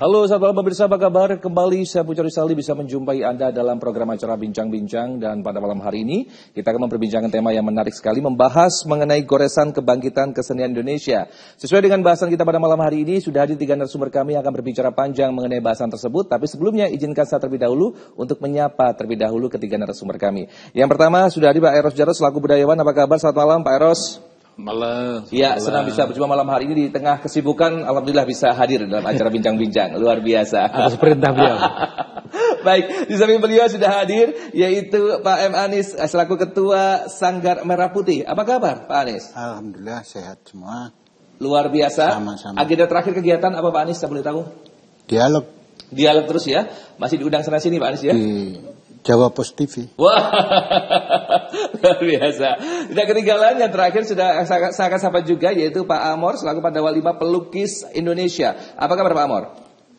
Halo sahabat pemirsa, apa kabar? Kembali saya Putra Rizali bisa menjumpai Anda dalam program acara Bincang-Bincang, dan pada malam hari ini kita akan memperbincangkan tema yang menarik sekali, membahas mengenai goresan kebangkitan kesenian Indonesia. Sesuai dengan bahasan kita pada malam hari ini, sudah hadir 3 narasumber kami yang akan berbicara panjang mengenai bahasan tersebut, tapi sebelumnya izinkan saya terlebih dahulu untuk menyapa terlebih dahulu ketiga narasumber kami. Yang pertama sudah hadir Pak Eros Jarot selaku budayawan. Apa kabar? Selamat malam Pak Eros. Malam. Ya, senang bisa berjumpa malam hari ini di tengah kesibukan. Alhamdulillah bisa hadir dalam acara Bincang-Bincang. Luar biasa. Atas perintah beliau. Baik, di samping beliau sudah hadir yaitu Pak M. Anis selaku Ketua Sanggar Merah Putih. Apa kabar Pak Anis? Alhamdulillah sehat semua. Luar biasa. Sama-sama. Agenda terakhir kegiatan apa Pak Anis? Saya boleh tahu? Dialog terus ya. Masih diundang sana sini Pak Anis ya? di Jawa Post TV. Wah, luar biasa. Tidak ketinggalan, yang terakhir sudah saya akan sapa juga yaitu Pak Amor selaku Pandawa 5 Pelukis Indonesia. Apa kabar Pak Amor?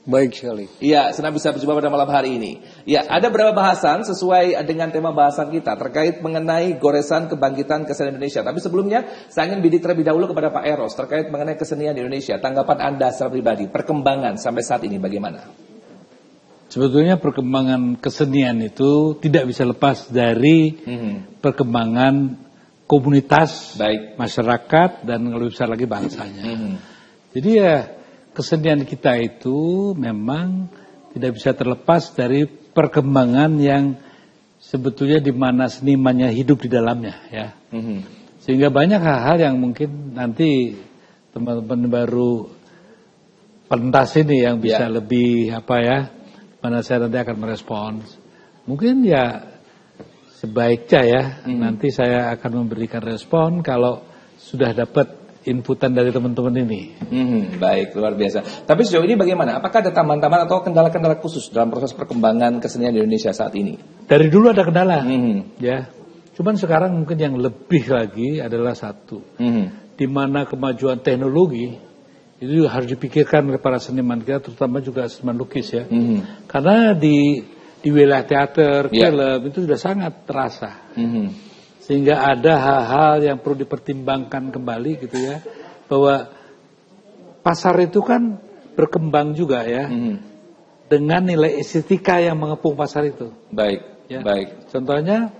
Baik sekali. Iya, senang bisa berjumpa pada malam hari ini. Ya, ada beberapa bahasan sesuai dengan tema bahasan kita terkait mengenai goresan kebangkitan kesenian Indonesia. Tapi sebelumnya, saya ingin bidik terlebih dahulu kepada Pak Eros terkait mengenai kesenian di Indonesia. Tanggapan Anda secara pribadi, perkembangan sampai saat ini bagaimana? Sebetulnya perkembangan kesenian itu tidak bisa lepas dari perkembangan komunitas, baik masyarakat, dan lebih besar lagi bangsanya. Jadi ya kesenian kita itu memang tidak bisa terlepas dari perkembangan yang sebetulnya di mana senimannya hidup di dalamnya, ya. Sehingga banyak hal-hal yang mungkin nanti teman-teman baru pentas ini yang bisa lebih mana saya nanti akan merespons. Mungkin ya sebaiknya ya nanti saya akan memberikan respon kalau sudah dapat inputan dari teman-teman ini. Baik, luar biasa. Tapi sejauh ini bagaimana? Apakah ada tambahan-tambahan atau kendala-kendala khusus dalam proses perkembangan kesenian di Indonesia saat ini? Dari dulu ada kendala, ya. Cuman sekarang mungkin yang lebih lagi adalah satu, di mana kemajuan teknologi itu juga harus dipikirkan oleh para seniman kita, terutama juga seniman lukis ya. Karena di wilayah teater, film itu sudah sangat terasa. Sehingga ada hal-hal yang perlu dipertimbangkan kembali gitu ya. Bahwa pasar itu kan berkembang juga ya. Dengan nilai estetika yang mengepung pasar itu. Baik, ya. Baik. Contohnya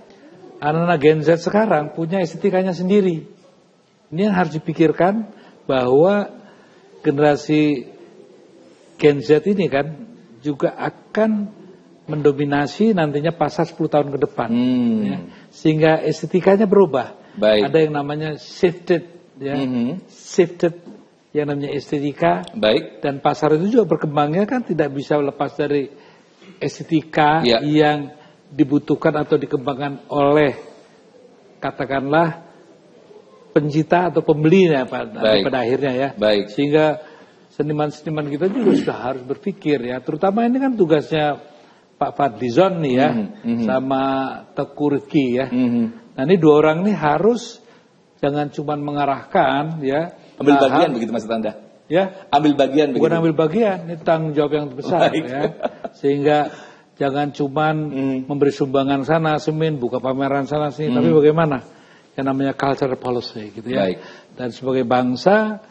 anak-anak Gen Z sekarang punya estetikanya sendiri. Ini yang harus dipikirkan bahwa generasi Gen Z ini kan juga akan mendominasi nantinya pasar 10 tahun ke depan. Ya. Sehingga estetikanya berubah. Baik. Ada yang namanya shifted, ya. Shifted yang namanya estetika. Baik. Dan pasar itu juga berkembangnya kan tidak bisa lepas dari estetika yang dibutuhkan atau dikembangkan oleh katakanlah pencipta atau pembeli ya pada akhirnya ya. Baik. Sehingga seniman-seniman kita juga sudah harus berpikir ya. Terutama ini kan tugasnya Pak Fadlizon nih ya, sama Teguh Rifki ya. Nah ini dua orang nih harus jangan cuma mengarahkan ya. Ambil bagian begitu maksud Anda? Ya. Ambil bagian begitu? Bukan ambil bagian, ini tanggung jawab yang besar ya. Sehingga jangan cuma memberi sumbangan sana semin, buka pameran sana sini, tapi bagaimana? Yang namanya culture policy gitu ya. Baik. Dan sebagai bangsa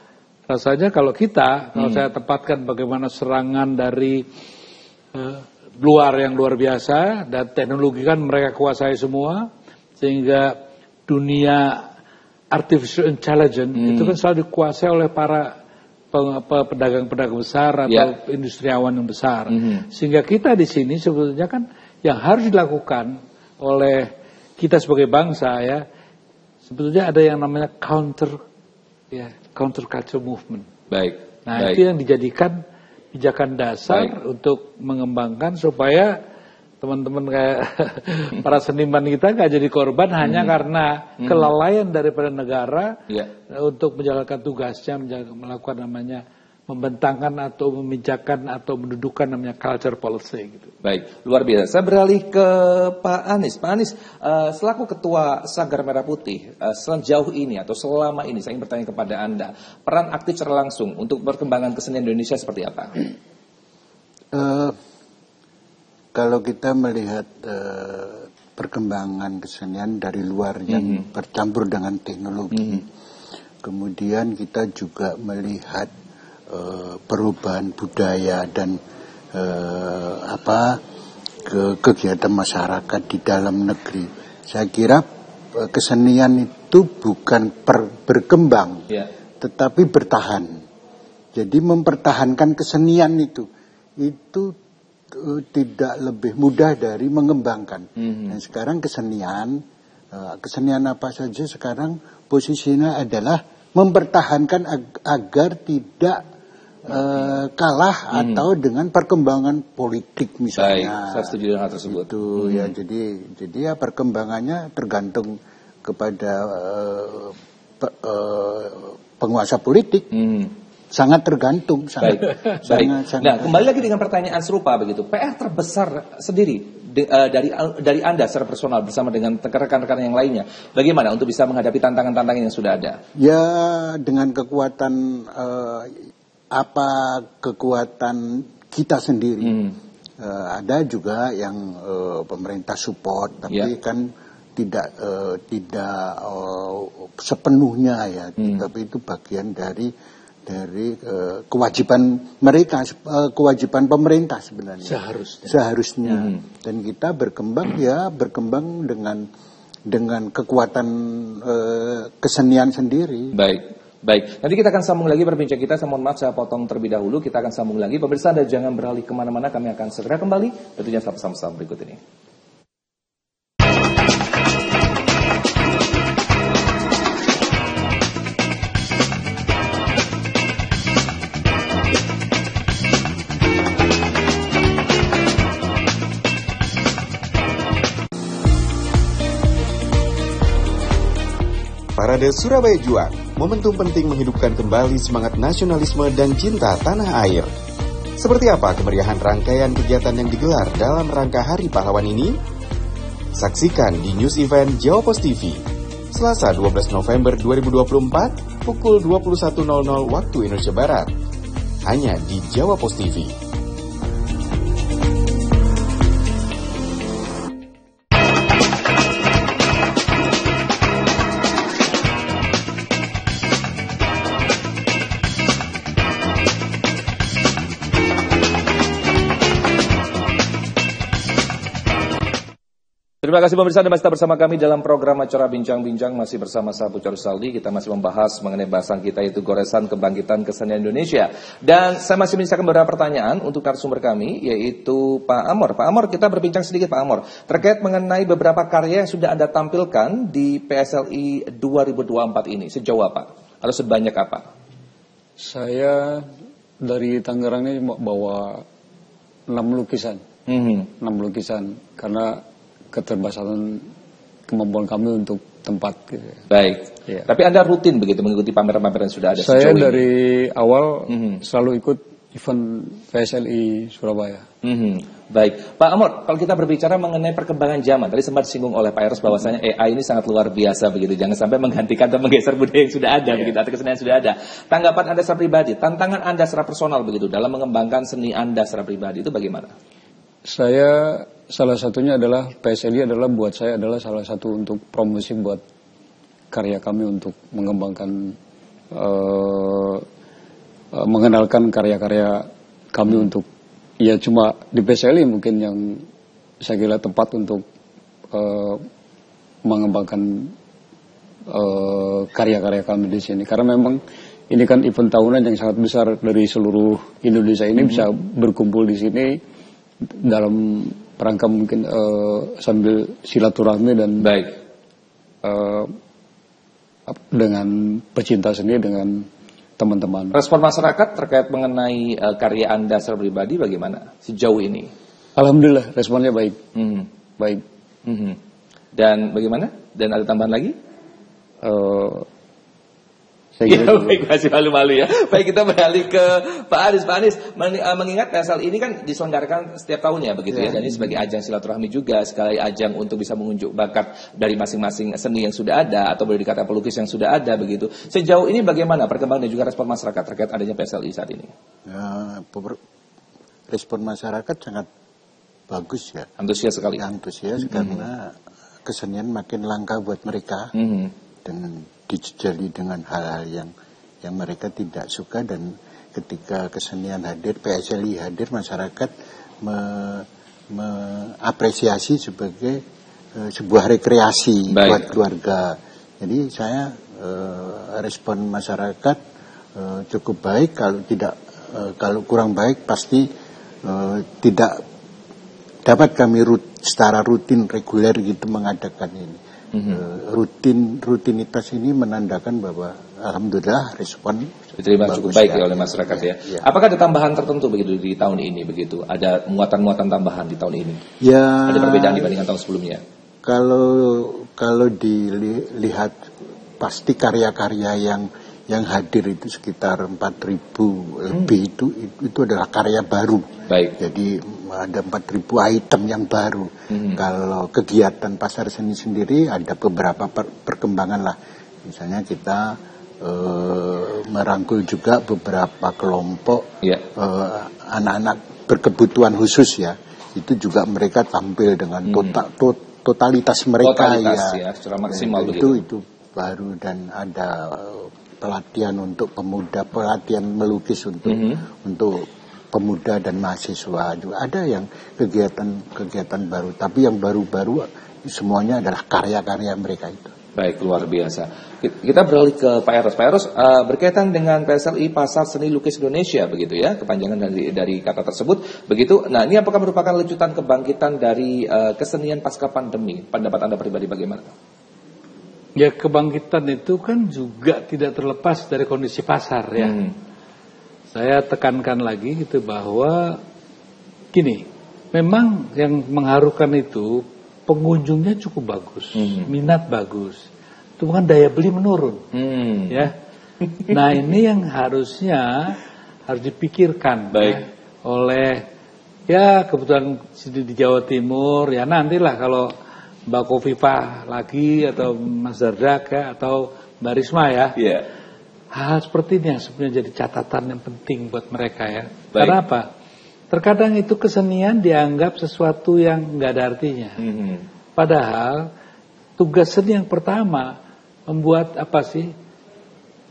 rasanya kalau saya tempatkan bagaimana serangan dari luar yang luar biasa, dan teknologi kan mereka kuasai semua, sehingga dunia artificial intelligence itu kan selalu dikuasai oleh para pedagang-pedagang besar atau industriawan yang besar. Sehingga kita di sini sebetulnya kan yang harus dilakukan oleh kita sebagai bangsa ya, sebetulnya ada yang namanya counter culture movement. Baik. Nah, itu yang dijadikan pijakan dasar untuk mengembangkan supaya teman-teman kayak para seniman kita nggak jadi korban hanya karena kelalaian daripada negara untuk menjalankan tugasnya, melakukan namanya membentangkan atau memijakan atau mendudukan namanya culture policy gitu. Baik, luar biasa. Saya beralih ke Pak Anis. Pak Anis, selaku Ketua Sanggar Merah Putih, sejauh ini atau selama ini saya ingin bertanya kepada Anda, peran aktif secara langsung untuk perkembangan kesenian Indonesia seperti apa? Kalau kita melihat perkembangan kesenian dari luar yang bercampur dengan teknologi, kemudian kita juga melihat perubahan budaya dan kegiatan masyarakat di dalam negeri. Saya kira kesenian itu bukan berkembang, tetapi bertahan. Jadi mempertahankan kesenian itu tidak lebih mudah dari mengembangkan. Dan sekarang kesenian apa saja sekarang posisinya adalah mempertahankan agar tidak kalah atau dengan perkembangan politik misalnya. Baik, saya setuju dengan hal tersebut. Itu ya, jadi ya perkembangannya tergantung kepada penguasa politik. Sangat tergantung. Sangat. Nah, kembali lagi dengan pertanyaan serupa begitu. PR terbesar sendiri dari Anda secara personal bersama dengan rekan-rekan yang lainnya, bagaimana untuk bisa menghadapi tantangan-tantangan yang sudah ada? Ya, dengan kekuatan kekuatan kita sendiri. Ada juga yang pemerintah support, tapi kan tidak sepenuhnya ya. Tapi itu bagian dari kewajiban mereka, kewajiban pemerintah sebenarnya. Seharusnya. Dan kita berkembang dengan kekuatan kesenian sendiri. Baik, nanti kita akan sambung lagi berbincang kita. Mohon maaf saya potong terlebih dahulu. Kita akan sambung lagi. Pemirsa, Anda jangan beralih kemana-mana. Kami akan segera kembali. Tentunya sama-sama berikut ini. Parade Surabaya Juang, momentum penting menghidupkan kembali semangat nasionalisme dan cinta tanah air. Seperti apa kemeriahan rangkaian kegiatan yang digelar dalam rangka Hari Pahlawan ini? Saksikan di News Event Jawa Pos TV, Selasa 12 November 2024, pukul 21.00 waktu Indonesia Barat. Hanya di Jawa Pos TV. Terima kasih pemirsa, Anda masih bersama kami dalam program acara Bincang-Bincang, masih bersama saya Pucar Saldi. Kita masih membahas mengenai bahasan kita, yaitu goresan kebangkitan kesenian Indonesia. Dan saya masih menyisakan beberapa pertanyaan untuk narasumber kami, yaitu Pak Amor. Pak Amor, kita berbincang sedikit Pak Amor, terkait mengenai beberapa karya yang sudah Anda tampilkan di PSLI 2024 ini. Sejauh apa? Atau sebanyak apa? Saya dari Tangerang ini bawa 6 lukisan. 6 lukisan, karena keterbatasan kemampuan kami untuk tempat gitu. Baik. Ya. Tapi Anda rutin begitu mengikuti pameran-pameran yang sudah ada? Saya dari awal selalu ikut event PSLI Surabaya. Baik. Pak Amor, kalau kita berbicara mengenai perkembangan zaman, tadi sempat disinggung oleh Pak Eros bahwasanya AI ini sangat luar biasa begitu. Jangan sampai menggantikan atau menggeser budaya yang sudah ada begitu, atau kesenian yang sudah ada. Tanggapan Anda secara pribadi, tantangan Anda secara personal begitu dalam mengembangkan seni Anda secara pribadi itu bagaimana? Saya salah satunya adalah PSLI adalah buat saya adalah salah satu untuk promosi buat karya kami untuk mengembangkan mengenalkan karya-karya kami untuk ya cuma di PSLI mungkin yang saya kira tepat untuk mengembangkan karya-karya kami di sini, karena memang ini kan event tahunan yang sangat besar dari seluruh Indonesia ini bisa berkumpul di sini dalam rangka mungkin sambil silaturahmi dan dengan pecinta seni dengan teman-teman. Respon masyarakat terkait mengenai karya Anda secara pribadi bagaimana sejauh ini? Alhamdulillah responnya baik. Baik. Dan bagaimana? Dan ada tambahan lagi? Ya, baik, masih malu-malu ya. Baik, kita beralih ke Pak Anies. Pak Anies, mengingat PSL ini kan diselenggarakan setiap tahunnya begitu ya. Dan ini sebagai ajang silaturahmi juga, sekali ajang untuk bisa mengunjuk bakat dari masing-masing seni yang sudah ada atau boleh dikatakan pelukis yang sudah ada begitu. Sejauh ini bagaimana perkembangan dan juga respon masyarakat terkait adanya PSLI saat ini? Ya, respon masyarakat sangat bagus ya. Antusias sekali. Antusias karena kesenian makin langka buat mereka. Dan dijejali dengan hal-hal yang mereka tidak suka, dan ketika kesenian hadir, PSLI hadir, masyarakat mengapresiasi sebagai sebuah rekreasi buat keluarga. Jadi saya respon masyarakat cukup baik. Kalau kurang baik pasti tidak dapat kami secara rutin reguler gitu mengadakan ini. Rutinitas ini menandakan bahwa alhamdulillah respon diterima cukup baik oleh masyarakat ya. Apakah ada tambahan tertentu begitu di tahun ini begitu? Ada muatan-muatan tambahan di tahun ini? Ya. Ada perbedaan dibandingkan tahun sebelumnya? Kalau dilihat pasti karya-karya yang hadir itu sekitar 4.000 lebih itu adalah karya baru. Baik. Jadi ada 4.000 item yang baru. Kalau kegiatan pasar seni sendiri ada beberapa perkembangan lah. Misalnya kita merangkul juga beberapa kelompok anak-anak berkebutuhan khusus ya. Itu juga mereka tampil dengan totalitas mereka secara maksimal itu baru. Dan ada pelatihan untuk pemuda, pelatihan melukis untuk pemuda dan mahasiswa juga. Ada yang kegiatan baru, tapi yang baru-baru semuanya adalah karya-karya mereka itu. Baik, luar biasa. Kita beralih ke Pak Eros. Pak Eros, berkaitan dengan PSLI Pasar Seni Lukis Indonesia begitu ya, kepanjangan dari kata tersebut begitu. Nah, ini apakah merupakan lanjutan kebangkitan dari kesenian pasca pandemi? Pendapat Anda pribadi bagaimana? Ya, kebangkitan itu kan juga tidak terlepas dari kondisi pasar ya. Saya tekankan lagi gitu bahwa gini, memang yang mengharukan itu pengunjungnya cukup bagus, minat bagus. Itu kan daya beli menurun, ya. Nah ini yang harus dipikirkan ya, oleh ya kebetulan di Jawa Timur ya, nantilah kalau Mbak Kofifah lagi atau Mas Dardak ya, atau Mbak Risma ya. Hal seperti ini yang sebenarnya jadi catatan yang penting buat mereka ya. Karena apa? Terkadang itu kesenian dianggap sesuatu yang nggak ada artinya. Padahal tugas seni yang pertama membuat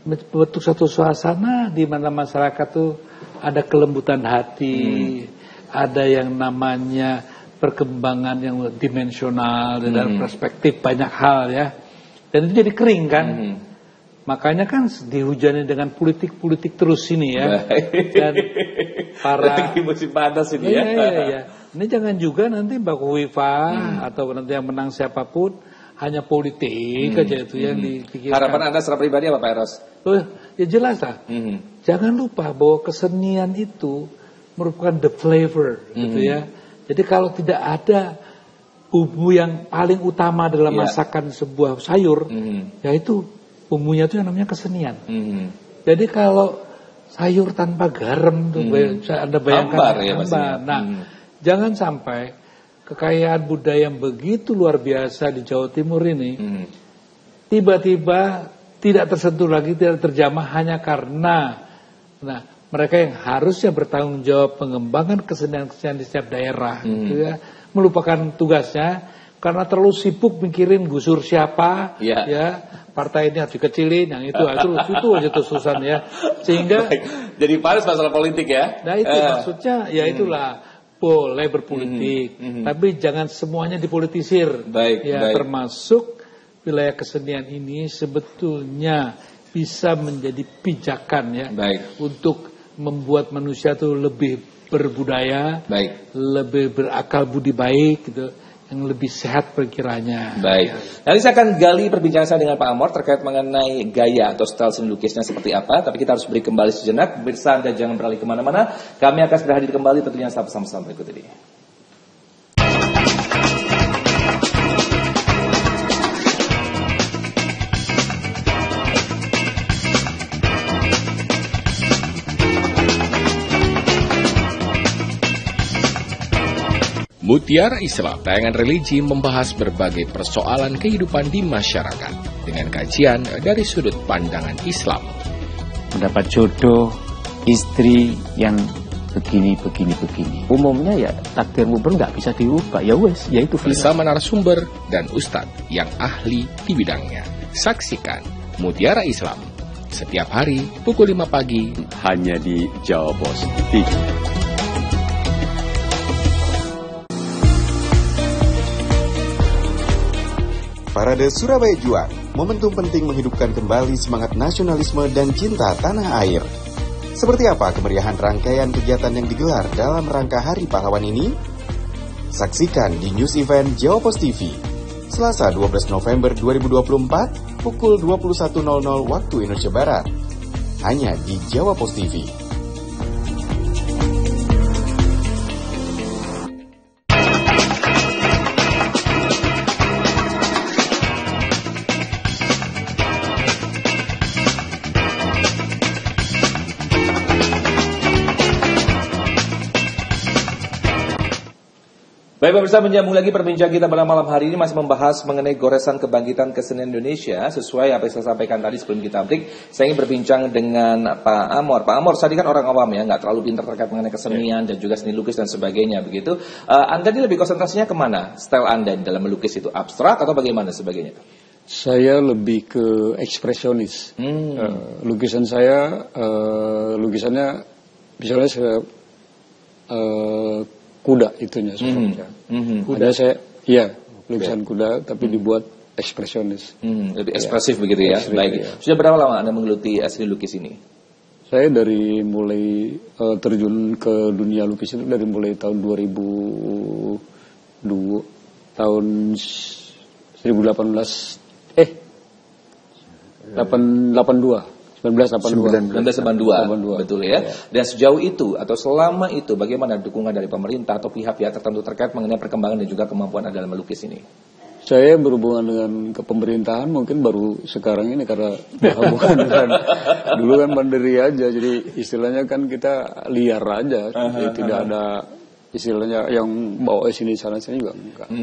membentuk satu suasana di mana masyarakat tuh ada kelembutan hati, ada yang namanya perkembangan yang dimensional dalam perspektif banyak hal ya. Dan itu jadi kering kan. Makanya kan dihujani dengan politik terus ini ya. Dan para musim panas ini ya. Ini jangan juga nanti Mbak Kofifah atau nanti yang menang siapapun hanya politik aja itu yang dipikirkan. Harapan Anda secara pribadi apa Pak Eros? Ya jelas lah. Jangan lupa bahwa kesenian itu merupakan the flavor gitu ya. Jadi kalau tidak ada bumbu yang paling utama dalam masakan sebuah sayur, yaitu bumbunya itu yang namanya kesenian. Jadi kalau sayur tanpa garam tuh Anda bayangkan hambar. Nah, jangan sampai kekayaan budaya yang begitu luar biasa di Jawa Timur ini tiba-tiba tidak tersentuh lagi, tidak terjamah hanya karena mereka yang harusnya bertanggung jawab pengembangan kesenian-kesenian di setiap daerah gitu ya, melupakan tugasnya karena terlalu sibuk mikirin gusur siapa ya, partai ini harus dikecilin, yang itu aja terus-terusan ya, sehingga jadi panas masalah politik ya. Nah itu maksudnya ya itulah, boleh berpolitik, tapi jangan semuanya dipolitisir. Termasuk wilayah kesenian ini sebetulnya bisa menjadi pijakan ya, untuk membuat manusia itu lebih berbudaya, lebih berakal budi baik gitu, yang lebih sehat pikirannya. Nanti saya akan gali perbincangan saya dengan Pak Amor terkait mengenai gaya atau style seni lukisnya seperti apa. Tapi kita harus beri kembali sejenak. Pemirsa, Anda jangan beralih kemana-mana. Kami akan segera hadir kembali tentunya setelah pesan-pesan berikut ini. Mutiara Islam, tayangan religi membahas berbagai persoalan kehidupan di masyarakat dengan kajian dari sudut pandangan Islam. Mendapat jodoh, istri yang begini. Umumnya ya takdirmu nggak bisa diubah, ya wes, ya itu bersama narasumber dan ustadz yang ahli di bidangnya. Saksikan Mutiara Islam Setiap hari pukul 5 pagi hanya di Jawa Pos TV. Parade Surabaya Juang, momentum penting menghidupkan kembali semangat nasionalisme dan cinta tanah air. Seperti apa kemeriahan rangkaian kegiatan yang digelar dalam rangka Hari Pahlawan ini? Saksikan di News Event Jawa Pos TV, Selasa 12 November 2024, pukul 21.00 waktu Indonesia Barat. Hanya di Jawa Pos TV. Baik pemirsa, menyambung lagi perbincangan kita pada malam hari ini masih membahas mengenai goresan kebangkitan kesenian Indonesia. Sesuai apa yang saya sampaikan tadi sebelum kita break, saya ingin berbincang dengan Pak Amor. Pak Amor, tadi kan orang awam ya, nggak terlalu pintar terkait mengenai kesenian dan juga seni lukis dan sebagainya begitu. Anda ini lebih konsentrasinya kemana? Style Anda dalam melukis itu abstrak atau bagaimana sebagainya? Saya lebih ke ekspresionis. Lukisan saya, lukisannya misalnya saya kuda itunya sebenarnya. Kuda saya, iya, lukisan kuda tapi dibuat ekspresionis. Lebih ekspresif begitu ya. Baik. Ya. Sudah berapa lama Anda menggeluti seni lukis ini? Saya dari mulai terjun ke dunia lukis itu dari mulai tahun 2002, tahun 1982, betul ya. Dan sejauh itu atau selama itu bagaimana dukungan dari pemerintah atau pihak-pihak tertentu terkait mengenai perkembangan dan juga kemampuan Anda dalam melukis ini? Saya berhubungan dengan kepemerintahan mungkin baru sekarang ini karena berhubungan dengan dulu kan mandiri aja, jadi istilahnya kan kita liar aja, jadi tidak ada istilahnya yang bawa sini sana sini juga enggak.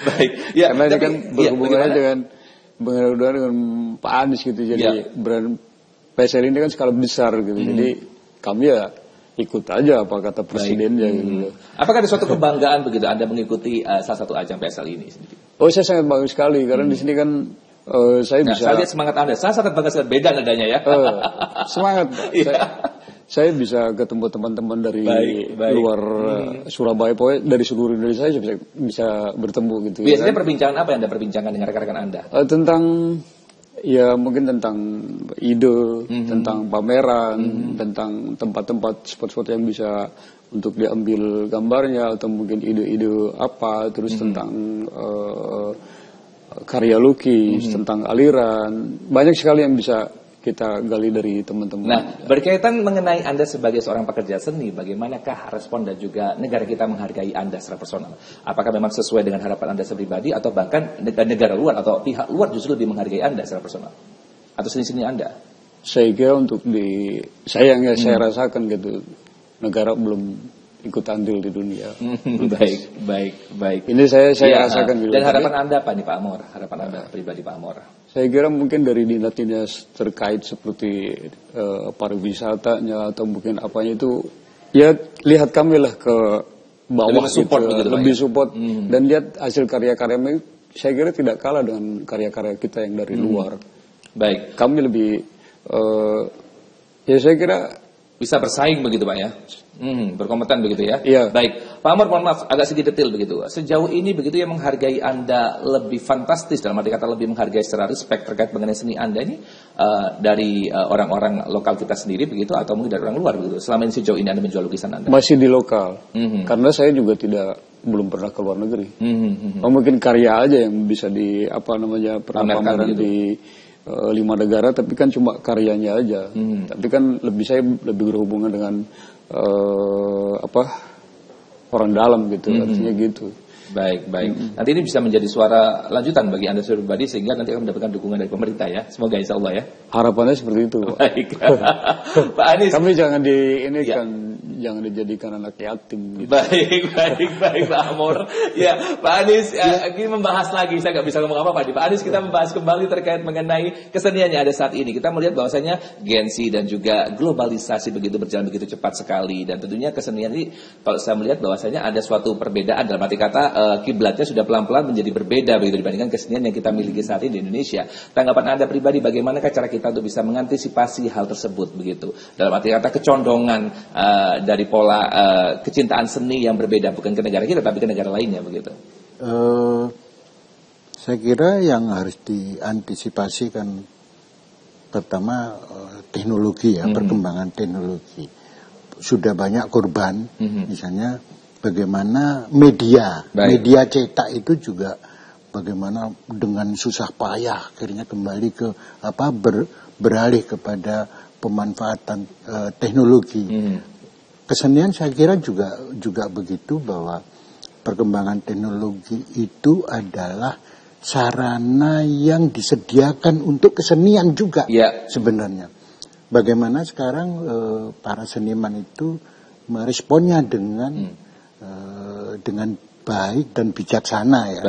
Baik, ya, karena ini kan berhubungannya dengan Pak Anies gitu, jadi brand PSL ini kan skala besar gitu, jadi kami ya ikut aja apa kata presidennya gitu. Apakah ada suatu kebanggaan begitu Anda mengikuti salah satu ajang PSL ini sendiri? Oh, saya sangat bangga sekali karena di sini kan saya bisa. Saya lihat semangat Anda, saya sangat bangga sekali, beda nadanya ya. Semangat. Saya bisa ketemu teman-teman dari luar Surabaya, pokoknya dari seluruh Indonesia saya bisa bertemu gitu. Biasanya perbincangan apa yang Anda perbincangkan dengan rekan-rekan Anda? Tentang ya mungkin tentang ide, tentang pameran, tentang tempat-tempat spot-spot yang bisa untuk diambil gambarnya atau mungkin ide-ide apa, terus tentang karya lukis, tentang aliran, banyak sekali yang bisa kita gali dari teman-teman. Nah, berkaitan mengenai Anda sebagai seorang pekerja seni, bagaimanakah respon dan juga negara kita menghargai Anda secara personal? Apakah memang sesuai dengan harapan Anda pribadi atau bahkan negara luar atau pihak luar justru lebih menghargai Anda secara personal? Atau seni-seni Anda? Saya kira untuk saya rasakan gitu, negara belum ikut andil di dunia. Baik. Ini saya rasakan gitu. Dan harapan Anda apa nih Pak Amor? Harapan Anda pribadi Pak Amor? Saya kira mungkin dari dinas-dinas terkait seperti pariwisatanya atau mungkin apanya itu, ya lihat kami lah ke bawah lebih support dan lihat hasil karya-karya saya kira tidak kalah dengan karya-karya kita yang dari luar. Baik. Kami lebih ya saya kira bisa bersaing begitu Pak ya? Berkompeten begitu ya? Iya. Baik, Pak Amor, mohon maaf agak sedikit detail begitu. Sejauh ini begitu yang menghargai Anda lebih fantastis, dalam arti kata lebih menghargai secara respect terkait mengenai seni Anda ini dari orang-orang lokal kita sendiri begitu atau mungkin dari orang luar begitu? Selama ini sejauh ini Anda menjual lukisan Anda? Masih di lokal, karena saya juga belum pernah ke luar negeri. Mungkin karya aja yang bisa pernah pameran di 5 negara, tapi kan cuma karyanya aja. Tapi kan saya lebih berhubungan dengan orang dalam gitu, artinya gitu. Baik. Nanti ini bisa menjadi suara lanjutan bagi Anda pribadi sehingga nanti akan mendapatkan dukungan dari pemerintah ya. Semoga insya Allah ya. Harapannya seperti itu. Baik. Pak Anies. Kami jangan jangan dijadikan anak yatim. Gitu. Baik Pak Amor. Ya, Pak Anies, ini membahas lagi, saya nggak bisa ngomong apa Pak. Pak Anies, kita membahas kembali terkait mengenai kesenian yang ada saat ini. Kita melihat bahwasanya Gen Z dan juga globalisasi begitu berjalan begitu cepat sekali, dan tentunya kesenian ini, kalau saya melihat bahwasanya ada suatu perbedaan dalam arti kata kiblatnya sudah pelan-pelan menjadi berbeda begitu dibandingkan kesenian yang kita miliki saat ini di Indonesia. Tanggapan Anda pribadi, bagaimanakah cara kita untuk bisa mengantisipasi hal tersebut begitu? Dalam arti kata kecondongan dari pola kecintaan seni yang berbeda, bukan ke negara kita tapi ke negara lainnya begitu. Saya kira yang harus diantisipasi kan pertama teknologi ya, perkembangan teknologi. Sudah banyak korban, misalnya bagaimana media cetak itu juga bagaimana dengan susah payah akhirnya kembali ke beralih kepada pemanfaatan teknologi. Kesenian saya kira juga begitu, bahwa perkembangan teknologi itu adalah sarana yang disediakan untuk kesenian juga sebenarnya. Bagaimana sekarang para seniman itu meresponnya dengan baik dan bijaksana ya.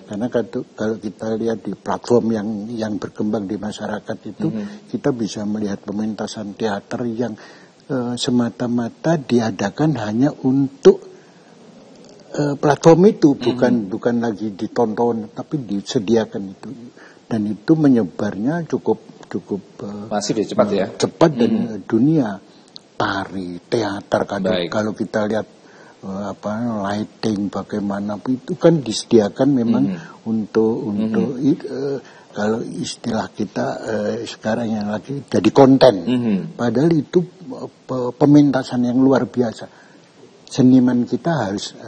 Karena kalau kita lihat di platform yang berkembang di masyarakat itu, kita bisa melihat pementasan teater yang semata-mata diadakan hanya untuk platform itu, bukan lagi ditonton, tapi disediakan itu, dan itu menyebarnya cukup masif ya, cepat ya, cepat dan dunia. Tari, teater, kalau kita lihat lighting bagaimana itu kan disediakan memang untuk kalau istilah kita sekarang yang lagi jadi konten. Padahal itu pementasan yang luar biasa. Seniman kita harus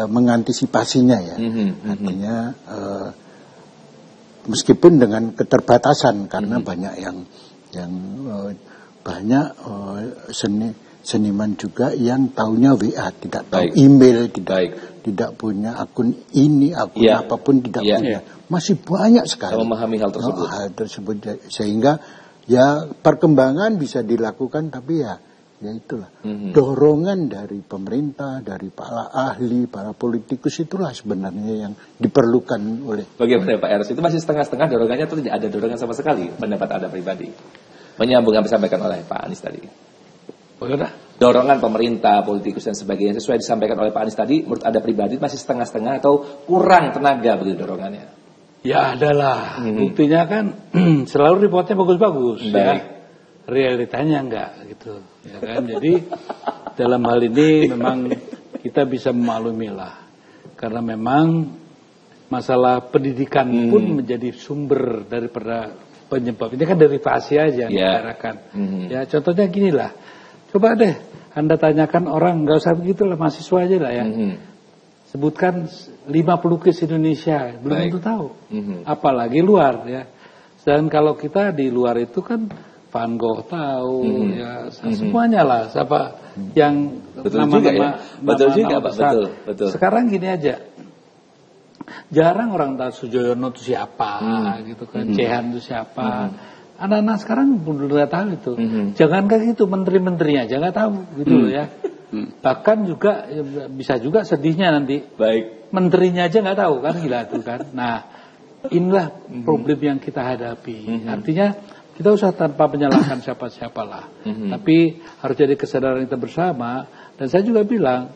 mengantisipasinya ya. Artinya meskipun dengan keterbatasan, karena banyak yang banyak seniman juga yang taunya WA, tidak tahu email, tidak punya akun apapun tidak punya. Masih banyak sekali memahami hal tersebut. Sehingga ya perkembangan bisa dilakukan, tapi ya itulah dorongan dari pemerintah, dari para ahli, para politikus, itulah sebenarnya yang diperlukan oleh. Bagaimana Pak Eros? Itu masih setengah-setengah dorongannya atau tidak ada dorongan sama sekali, pendapat Anda pribadi? Menyambung yang disampaikan oleh Pak Anies tadi. Dorongan pemerintah, politikus dan sebagainya sesuai disampaikan oleh Pak Anies tadi, menurut Anda pribadi masih setengah-setengah atau kurang tenaga begitu dorongannya? Ya adalah, buktinya kan selalu reportnya bagus-bagus. Ya. Realitanya enggak gitu, ya kan? Jadi dalam hal ini memang kita bisa memaklumilah, karena memang masalah pendidikan pun menjadi sumber daripada penyebab. Ini kan derivasi aja yang dibicarakan. Ya contohnya gini lah, coba deh Anda tanyakan orang, nggak usah begitulah, mahasiswa aja lah ya. Sebutkan 5 pelukis Indonesia, belum tentu tahu. Apalagi luar ya. Dan kalau kita di luar itu kan Van Gogh tahu, ya semuanya lah, siapa yang nama-nama besar. Betul. Sekarang gini aja, jarang orang tahu Sujoyono itu siapa, gitu kan, Cehan itu siapa. Anak-anak sekarang udah tahu itu. Jangankan itu, menteri-menterinya aja nggak tahu, gitu loh ya. Bahkan juga bisa juga sedihnya nanti, menterinya aja nggak tahu kan, gila tuh kan. Nah, inilah problem yang kita hadapi. Artinya kita usah tanpa menyalahkan siapa-siapa lah. Tapi harus jadi kesadaran kita bersama. Dan saya juga bilang,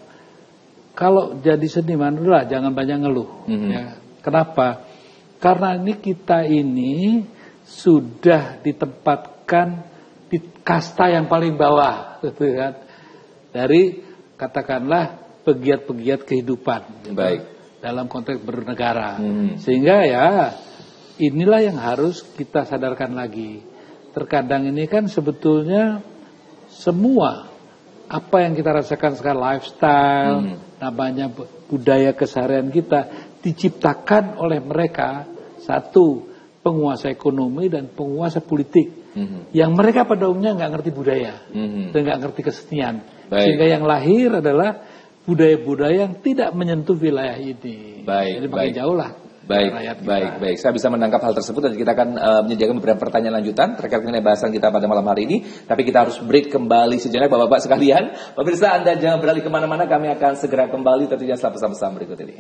kalau jadi seniman, udah jangan banyak ngeluh. Ya. Kenapa? Karena ini kita ini sudah ditempatkan di kasta yang paling bawah, gitu kan? Dari katakanlah pegiat-pegiat kehidupan, dalam konteks bernegara. Sehingga ya inilah yang harus kita sadarkan lagi. Terkadang ini kan sebetulnya semua apa yang kita rasakan sekarang, lifestyle, namanya budaya keseharian kita, diciptakan oleh mereka, satu, penguasa ekonomi dan penguasa politik, yang mereka pada umumnya nggak ngerti budaya dan nggak ngerti kesenian, sehingga yang lahir adalah budaya-budaya yang tidak menyentuh wilayah ini. Jadi makin jauh lah rakyat kita. Baik. Saya bisa menangkap hal tersebut dan kita akan menyediakan beberapa pertanyaan lanjutan terkait dengan bahasan kita pada malam hari ini. Tapi kita harus break kembali sejenak, Bapak-bapak sekalian. Pemirsa, Anda jangan beralih kemana-mana. Kami akan segera kembali tentunya setelah pesan-pesan berikut ini.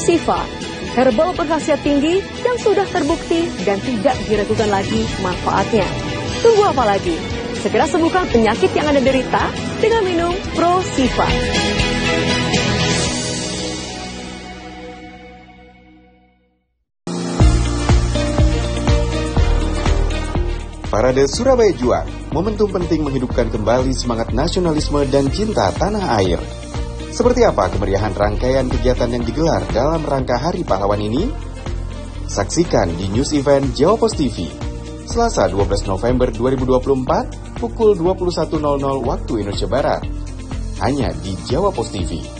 Sifa, herbal berkhasiat tinggi yang sudah terbukti dan tidak diragukan lagi manfaatnya. Tunggu apa lagi? Segera sembuhkan penyakit yang Anda derita dengan minum Pro Sifa. Parade Surabaya Juang, momentum penting menghidupkan kembali semangat nasionalisme dan cinta tanah air. Seperti apa kemeriahan rangkaian kegiatan yang digelar dalam rangka Hari Pahlawan ini? Saksikan di News Event Jawa Pos TV, Selasa 12 November 2024, pukul 21.00 waktu Indonesia Barat. Hanya di Jawa Pos TV.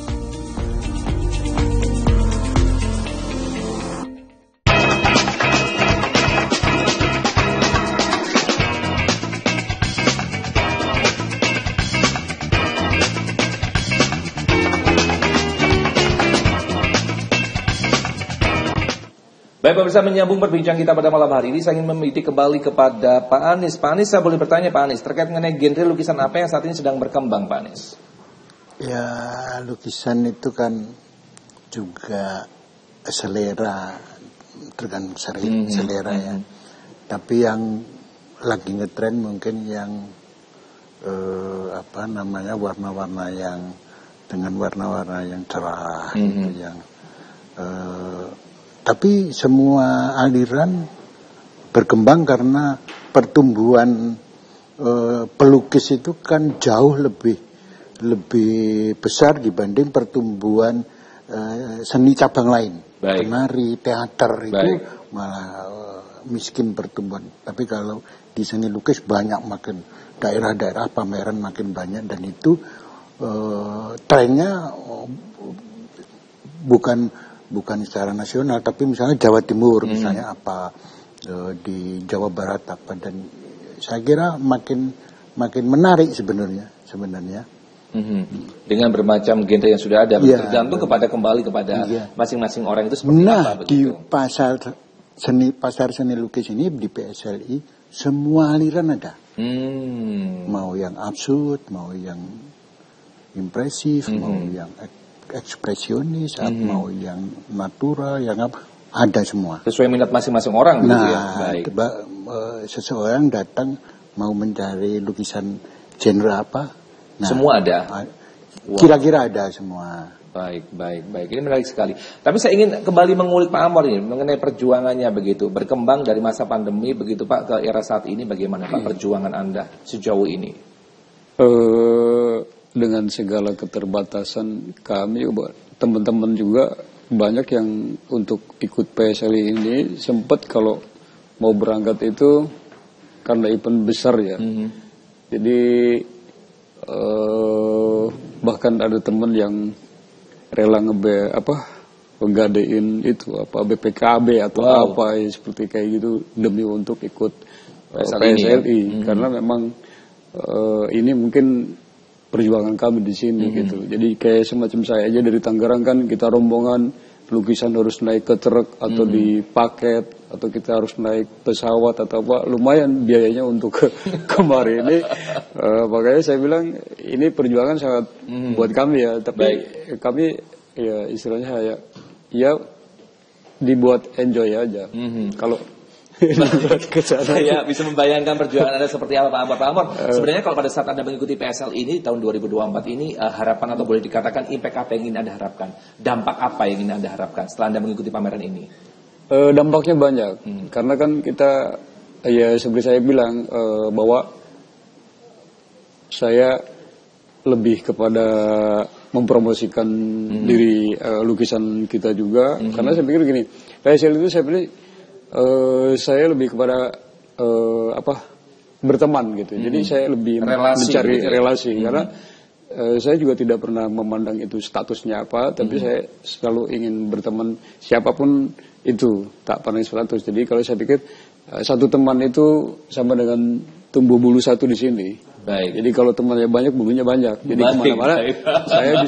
Baik, pemirsa, menyambung perbincang kita pada malam hari ini, saya ingin memitik kembali kepada Pak Anies. Pak Anies, saya boleh bertanya Pak Anies, terkait mengenai genre lukisan apa yang saat ini sedang berkembang, Pak Anies? Ya, lukisan itu kan juga selera, tergantung selera ya. Tapi yang lagi ngetren mungkin yang warna-warna yang dengan warna-warna yang cerah, gitu, yang tapi semua aliran berkembang karena pertumbuhan pelukis itu kan jauh lebih besar dibanding pertumbuhan seni cabang lain. Baik. Penari, teater itu Baik. malah miskin pertumbuhan. Tapi kalau di seni lukis banyak, makin daerah-daerah pameran makin banyak, dan itu trennya bukan secara nasional, tapi misalnya Jawa Timur, misalnya apa, di Jawa Barat apa, dan saya kira makin menarik sebenarnya. Dengan bermacam genre yang sudah ada, tergantung kembali kepada masing-masing orang itu seperti apa begitu. Di pasar seni lukis ini di PSLI semua aliran ada. Mau yang absurd, mau yang impresif, mau yang ekspresionis, mau yang natural, yang apa, ada semua. Sesuai minat masing-masing orang gitu ya. Baik. Seseorang datang mau mencari lukisan genre apa, semua ada. Kira-kira ada semua. Baik. Ini menarik sekali. Tapi saya ingin kembali mengulik Pak Amor ini mengenai perjuangannya begitu, berkembang dari masa pandemi begitu Pak ke era saat ini, bagaimana Pak perjuangan Anda sejauh ini? Dengan segala keterbatasan kami, teman-teman juga banyak yang untuk ikut PSLI ini sempat kalau mau berangkat itu karena event besar ya. Jadi bahkan ada teman yang rela nggadein itu BPKB atau apa ya, seperti kayak gitu demi untuk ikut PSLI karena memang ini mungkin perjuangan kami di sini gitu. Jadi kayak semacam saya aja dari Tangerang kan, kita rombongan lukisan harus naik ke truk atau di paket, atau kita harus naik pesawat atau apa, lumayan biayanya untuk kemarin ini. Makanya saya bilang ini perjuangan sangat buat kami ya. Tapi kami ya istilahnya ya dibuat enjoy aja. Kalau saya bisa membayangkan perjuangan Anda seperti apa Pak Amor. Sebenarnya kalau pada saat Anda mengikuti PSL ini tahun 2024 ini, harapan atau boleh dikatakan impact apa yang ingin Anda harapkan? Dampak apa yang ingin Anda harapkan setelah Anda mengikuti pameran ini? Dampaknya banyak. Karena kan kita ya seperti saya bilang bahwa saya lebih kepada mempromosikan diri lukisan kita juga. Karena saya pikir gini, PSL itu saya pilih Saya lebih kepada berteman gitu. Jadi saya lebih mencari relasi karena saya juga tidak pernah memandang itu statusnya apa, tapi saya selalu ingin berteman siapapun itu, tak pandang status. Jadi kalau saya pikir satu teman itu sama dengan tumbuh bulu satu di sini. Baik. Jadi kalau temannya banyak, bulunya banyak. Jadi kemana-mana saya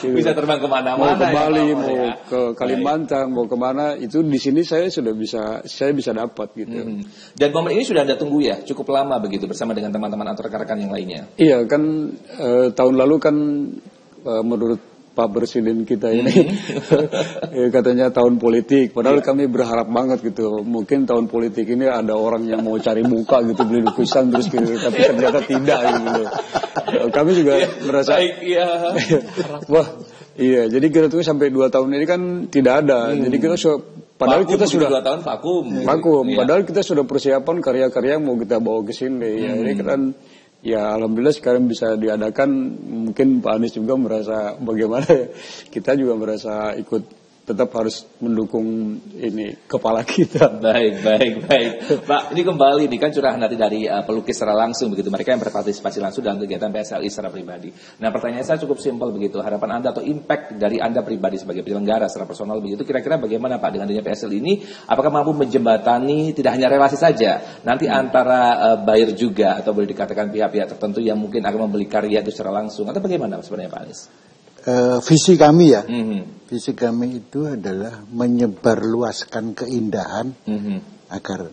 bisa terbang kemana-mana. Mau ke Bali, mau ke Kalimantan, mau kemana, itu di sini saya bisa dapat gitu. Dan momen ini sudah Anda tunggu ya, cukup lama begitu bersama dengan teman-teman atau rekan-rekan yang lainnya. Iya kan tahun lalu kan menurut Pak Presiden kita ini katanya tahun politik, padahal kami berharap banget gitu, mungkin tahun politik ini ada orang yang mau cari muka gitu, beli lukisan terus gitu, tapi ternyata tidak gitu. Kami juga merasa wah iya, jadi kita tunggu sampai 2 tahun ini kan tidak ada, jadi kita padahal kita sudah 2 tahun vakum, padahal kita sudah persiapan karya-karya yang mau kita bawa ke sini. Ya, ini kan ya alhamdulillah sekarang bisa diadakan. Mungkin Pak Anies juga merasa bagaimana ya, kita juga merasa ikut tetap harus mendukung ini kepala kita. Baik. Pak, ini kembali nih kan curahan hati dari pelukis secara langsung begitu, mereka yang berpartisipasi langsung dalam kegiatan PSLI secara pribadi. Nah, pertanyaan saya cukup simpel begitu, harapan Anda atau impact dari Anda pribadi sebagai penyelenggara secara personal begitu, kira-kira bagaimana Pak dengan adanya PSLI ini? Apakah mampu menjembatani tidak hanya relasi saja, nanti antara buyer juga, atau boleh dikatakan pihak-pihak tertentu yang mungkin akan membeli karya itu secara langsung, atau bagaimana sebenarnya Pak Anies? Visi kami ya, visi kami itu adalah menyebarluaskan keindahan agar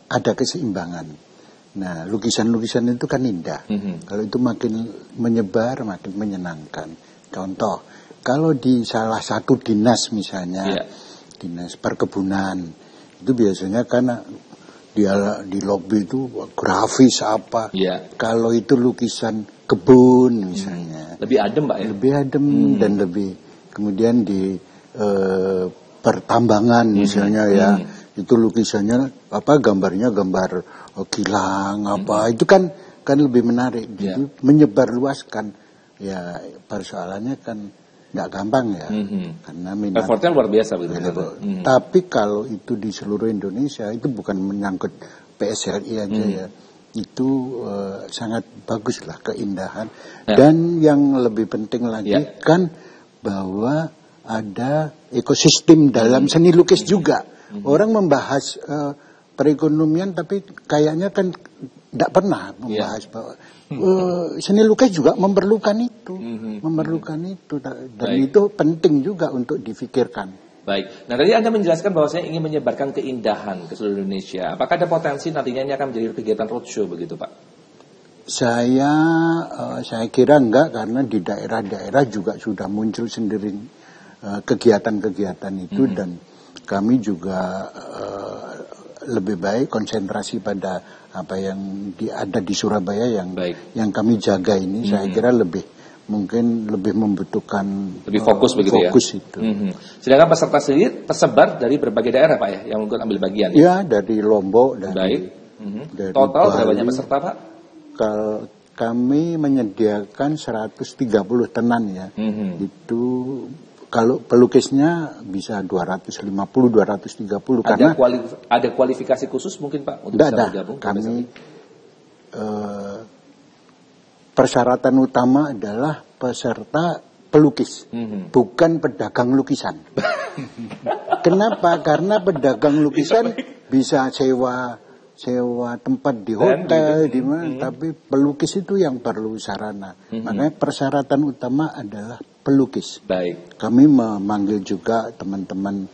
ada keseimbangan. Nah, lukisan-lukisan itu kan indah. Kalau itu makin menyebar, makin menyenangkan. Contoh, kalau di salah satu dinas misalnya, dinas perkebunan, itu biasanya kan dia di lobi itu grafis apa. Kalau itu lukisan kebun misalnya, lebih adem Pak ya? Lebih adem dan lebih, kemudian di pertambangan misalnya ya, itu lukisannya gambarnya gambar kilang apa, itu kan lebih menarik. Jadi menyebarluaskan ya, persoalannya kan nggak gampang ya, karena minat effortnya luar biasa begitu. Tapi kalau itu di seluruh Indonesia, itu bukan menyangkut PSLI aja ya, itu sangat bagus lah keindahan. Dan yang lebih penting lagi kan bahwa ada ekosistem dalam seni lukis juga. Orang membahas perekonomian tapi kayaknya kan tidak pernah membahas bahwa seni lukis juga memerlukan itu, dan itu penting juga untuk difikirkan. Baik, nah tadi Anda menjelaskan bahwa saya ingin menyebarkan keindahan ke seluruh Indonesia. Apakah ada potensi nantinya ini akan menjadi kegiatan roadshow begitu Pak? Saya kira enggak, karena di daerah-daerah juga sudah muncul sendiri kegiatan-kegiatan itu, dan kami juga lebih baik konsentrasi pada apa yang ada di Surabaya yang kami jaga ini. Saya kira mungkin lebih membutuhkan lebih fokus begitu ya. Itu. Sedangkan peserta sendiri tersebar dari berbagai daerah Pak ya, yang mungkin ambil bagian. Ya, dari Lombok, dari total berapa banyak peserta Pak? Kalau kami menyediakan 130 tenan ya. Itu kalau pelukisnya bisa 250-230 karena ada kualifikasi khusus mungkin Pak untuk bisa bergabung. Kami persyaratan utama adalah peserta pelukis, bukan pedagang lukisan. Kenapa? Karena pedagang lukisan bisa sewa tempat di hotel, di mana, tapi pelukis itu yang perlu sarana. Makanya persyaratan utama adalah pelukis. Baik. Kami memanggil juga teman-teman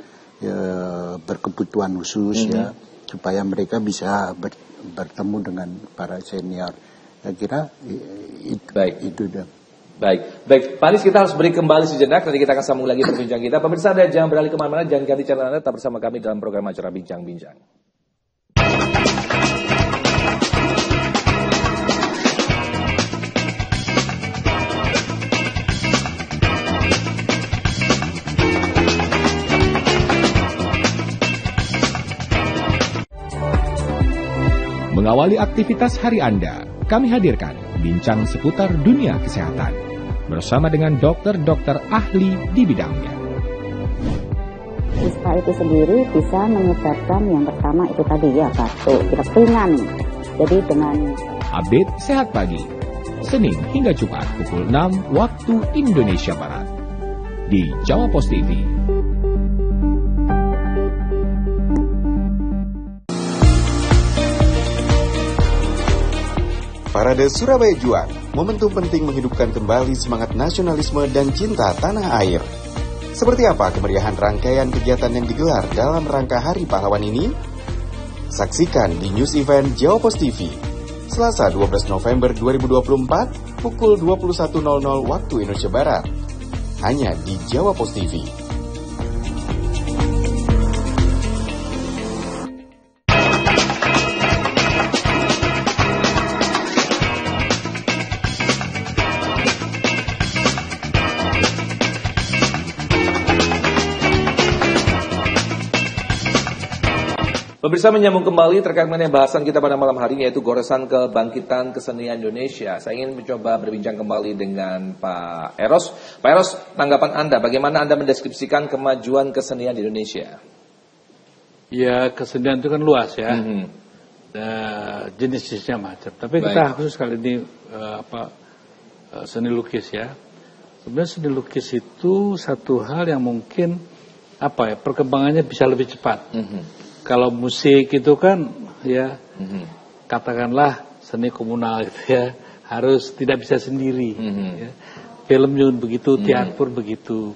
berkebutuhan khusus ya, supaya mereka bisa bertemu dengan para senior. Saya kira itu dah. Baik, Pak Anies, kita harus beri kembali sejenak. Nanti kita akan sambung lagi perbincangan kita. Pemirsa, jangan beralih kemana-mana, jangan ganti channel Anda, tetap bersama kami dalam program acara Bincang-Bincang. Mengawali aktivitas hari Anda, kami hadirkan bincang seputar dunia kesehatan bersama dengan dokter-dokter ahli di bidangnya. Ispa itu sendiri bisa menyebabkan yang pertama itu tadi ya batuk, pilek ringan. Jadi dengan Update Sehat Pagi, Senin hingga Jumat pukul 6 waktu Indonesia Barat. Di Jawa Pos TV. Parade Surabaya Juang, momentum penting menghidupkan kembali semangat nasionalisme dan cinta tanah air. Seperti apa kemeriahan rangkaian kegiatan yang digelar dalam rangka Hari Pahlawan ini? Saksikan di News Event Jawa Pos TV, Selasa 12 November 2024, pukul 21.00 waktu Indonesia Barat. Hanya di Jawa Pos TV. Pemirsa, menyambung kembali terkait mengenai bahasan kita pada malam hari, yaitu goresan kebangkitan kesenian Indonesia. Saya ingin mencoba berbincang kembali dengan Pak Eros. Pak Eros, tanggapan Anda, bagaimana Anda mendeskripsikan kemajuan kesenian di Indonesia? Ya, kesenian itu kan luas ya. Jenis-jenisnya macam. Tapi kita khusus kali ini seni lukis ya. Sebenarnya seni lukis itu satu hal yang mungkin perkembangannya bisa lebih cepat. Kalau musik itu kan ya katakanlah seni komunal gitu ya, harus tidak bisa sendiri. Ya. Film juga begitu, teater pun begitu,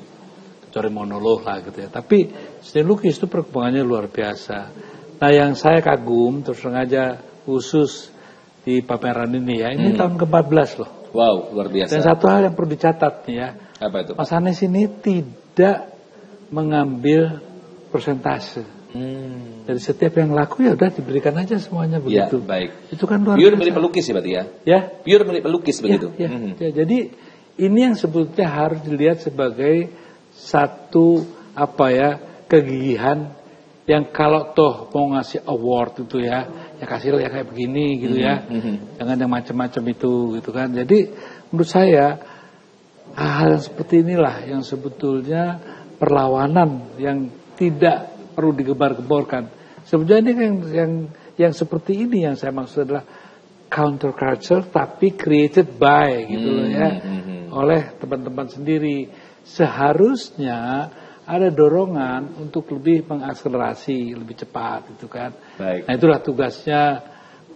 kecuali monolog lah gitu ya. Tapi seni lukis itu perkembangannya luar biasa. Nah, yang saya kagum terus sengaja khusus di pameran ini ya, ini tahun ke-14 loh. Wow, luar biasa. Dan satu hal yang perlu dicatat nih ya, apa itu, Mas Anies ini tidak mengambil persentase. Dari setiap yang laku ya udah diberikan aja semuanya begitu. Ya, baik. Itu kan luar pure biasa. milik pelukis ya berarti ya? Ya. Pure milik pelukis begitu? Ya, ya, jadi ini yang sebetulnya harus dilihat sebagai satu kegigihan yang kalau toh mau ngasih award itu ya kasih ya kayak begini gitu ya. Jangan yang macam-macam itu gitu kan. Jadi menurut saya hal seperti inilah yang sebetulnya perlawanan yang tidak perlu digembar-gemborkan. Sebetulnya ini yang seperti ini yang saya maksud adalah counter culture tapi created by gitu loh ya, oleh teman-teman sendiri. Seharusnya ada dorongan untuk lebih mengakselerasi lebih cepat gitu kan. Baik. Nah, itulah tugasnya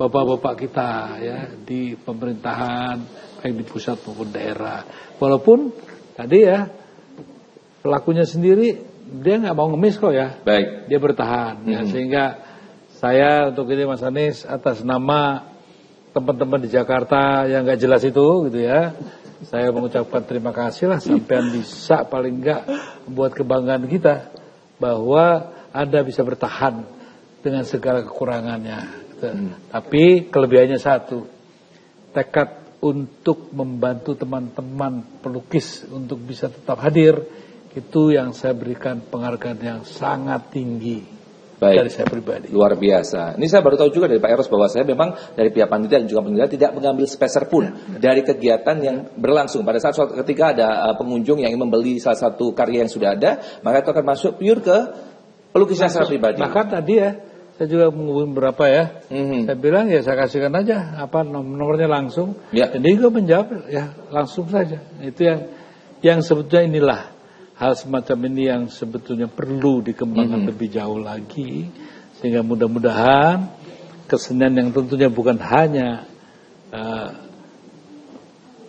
bapak-bapak kita ya di pemerintahan baik di pusat maupun daerah. Walaupun tadi ya pelakunya sendiri dia nggak mau ngemis kok ya. Baik. Dia bertahan. Ya, sehingga saya untuk ini Mas Anies atas nama teman-teman di Jakarta yang nggak jelas itu gitu ya, saya mengucapkan terima kasih lah sampean bisa paling nggak membuat kebanggaan kita bahwa Anda bisa bertahan dengan segala kekurangannya. Gitu. Tapi kelebihannya satu, tekad untuk membantu teman-teman pelukis untuk bisa tetap hadir. Itu yang saya berikan penghargaan yang sangat tinggi. Baik. Dari saya pribadi. Luar biasa. Ini saya baru tahu juga dari Pak Eros bahwa saya memang dari pihak panitia dan juga penyelenggara tidak mengambil sepeser pun dari kegiatan yang berlangsung. Pada saat suatu ketika ada pengunjung yang ingin membeli salah satu karya yang sudah ada, maka itu akan masuk pure ke pelukisnya secara pribadi. Bahkan tadi ya, saya juga menghubungi beberapa ya. Saya bilang ya saya kasihkan aja nomornya langsung. Ya. Jadi gue menjawab ya langsung saja. Itu yang sebetulnya inilah. Hal semacam ini yang sebetulnya perlu dikembangkan lebih jauh lagi. Sehingga mudah-mudahan kesenian yang tentunya bukan hanya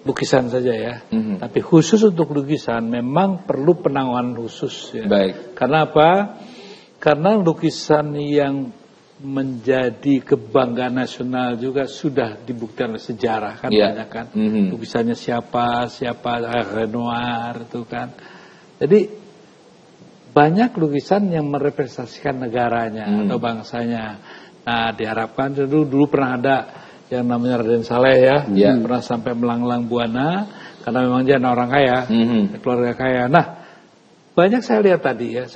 lukisan saja ya. Tapi khusus untuk lukisan memang perlu penanganan khusus ya. Baik. Karena apa? Karena lukisan yang menjadi kebanggaan nasional juga sudah dibuktikan oleh sejarah kan banyak kan. Lukisannya siapa Renoir itu kan. Jadi banyak lukisan yang merepresentasikan negaranya atau bangsanya. Nah, diharapkan dulu pernah ada yang namanya Raden Saleh ya, pernah sampai melanglang buana karena memang dia orang kaya, keluarga kaya. Nah, banyak saya lihat tadi ya,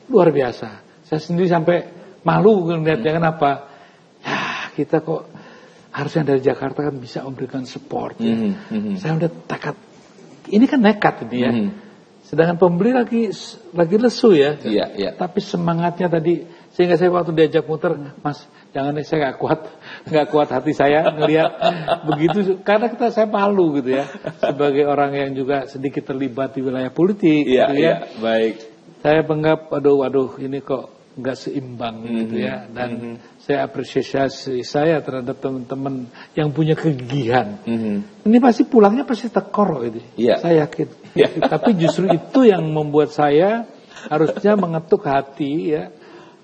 luar biasa. Saya sendiri sampai malu melihatnya. Kenapa? Ya, kita kok harusnya dari Jakarta kan bisa memberikan support ya. Saya udah tekad. Ini kan nekat ini ya. Sedangkan pembeli lagi lesu ya. Iya, iya. Tapi semangatnya tadi, sehingga saya waktu diajak muter, Mas, jangan deh, saya nggak kuat hati saya ngelihat begitu, karena saya malu gitu ya, sebagai orang yang juga sedikit terlibat di wilayah politik. Iya, gitu ya. iya, baik. Saya menganggap, waduh, ini kok nggak seimbang gitu ya, dan saya apresiasi saya terhadap teman-teman yang punya kegigihan. Ini pasti pulangnya pasti tekor itu, saya yakin. Tapi justru itu yang membuat saya harusnya mengetuk hati ya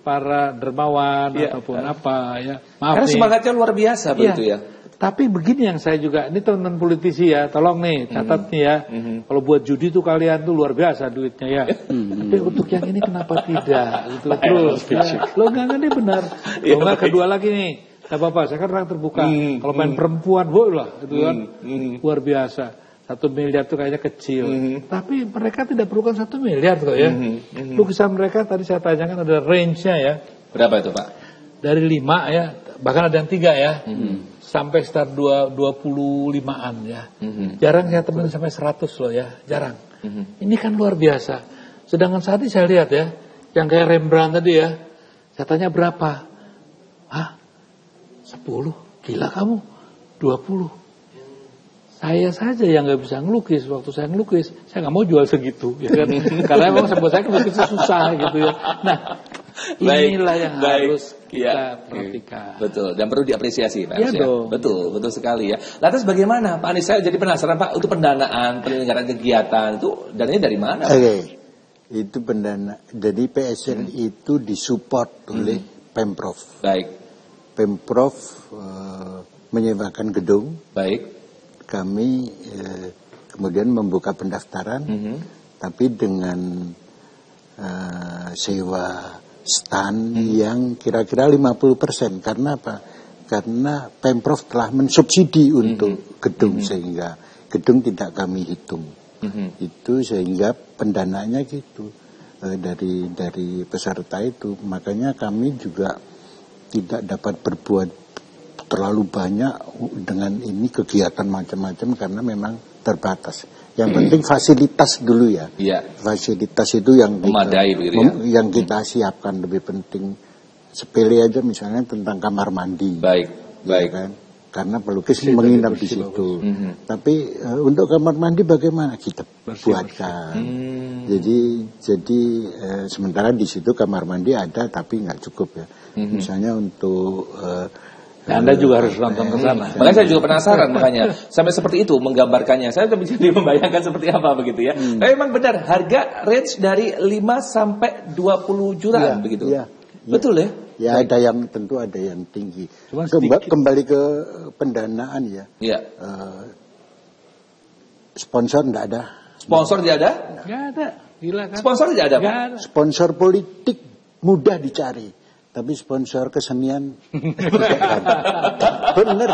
para dermawan ataupun apa ya. Maaf Karena nih, semangatnya luar biasa begitu ya. Tapi begini yang saya juga, ini teman-teman politisi ya, tolong nih catat nih ya, kalau buat judi tuh kalian tuh luar biasa duitnya ya. Tapi untuk yang ini kenapa tidak? Gitu terus. Lo enggak nih benar. Lo enggak kedua lagi nih, nggak apa-apa. Saya kan orang terbuka. Kalau main perempuan, boleh lah, gitu kan, luar biasa. 1 miliar itu kayaknya kecil, tapi mereka tidak perlukan 1 miliar kok ya. Lukisan mereka tadi saya tanyakan ada range-nya ya. Berapa itu Pak? Dari 5 ya, bahkan ada yang 3 ya, sampai sekitar 25-an ya. Jarang saya temuin sampai 100 loh ya, jarang. Ini kan luar biasa. Sedangkan saat ini saya lihat ya, yang kayak Rembrandt tadi ya, saya tanya berapa? 10, gila kamu, 20. Saya saja yang nggak bisa ngelukis. Waktu saya ngelukis, saya nggak mau jual segitu, ya kan? Karena memang buat saya ngelukis susah gitu ya. Nah, inilah yang harus kita perhatikan. Betul, dan perlu diapresiasi Pak. Iya dong. Betul sekali ya. Lantas bagaimana Pak Anies? Saya jadi penasaran Pak, untuk pendanaan penyelenggaraan kegiatan itu dananya dari mana? Itu pendana. Jadi PSN itu disupport oleh Pemprov. Baik. Pemprov menyewakan gedung. Baik. Kami kemudian membuka pendaftaran, tapi dengan sewa stand yang kira-kira 50%. Karena apa? Karena Pemprov telah mensubsidi untuk gedung, sehingga gedung tidak kami hitung. Itu sehingga pendananya gitu dari peserta itu. Makanya kami juga tidak dapat berbuat terlalu banyak dengan ini kegiatan macam-macam karena memang terbatas. Yang penting fasilitas dulu ya. Fasilitas itu yang memadai begitu ya. Yang kita siapkan lebih penting. Sepele aja misalnya tentang kamar mandi. Baik. Kan? Karena pelukis menginap di situ. Tapi untuk kamar mandi bagaimana kita buatkan. Jadi sementara di situ kamar mandi ada tapi nggak cukup ya. Misalnya untuk Anda juga harus nonton ke sana. Makanya saya juga penasaran makanya sampai seperti itu menggambarkannya. Saya bisa membayangkan seperti apa begitu ya. Tapi memang benar harga range dari 5 sampai 20 jutaan begitu. Betul ya? Ya ada yang tentu ada yang tinggi. Kembali ke pendanaan ya. Sponsor enggak ada. Sponsor tidak ada? Enggak ada. Gila kan? Sponsor tidak ada, Pak? Sponsor politik mudah dicari. Tapi sponsor kesenian bener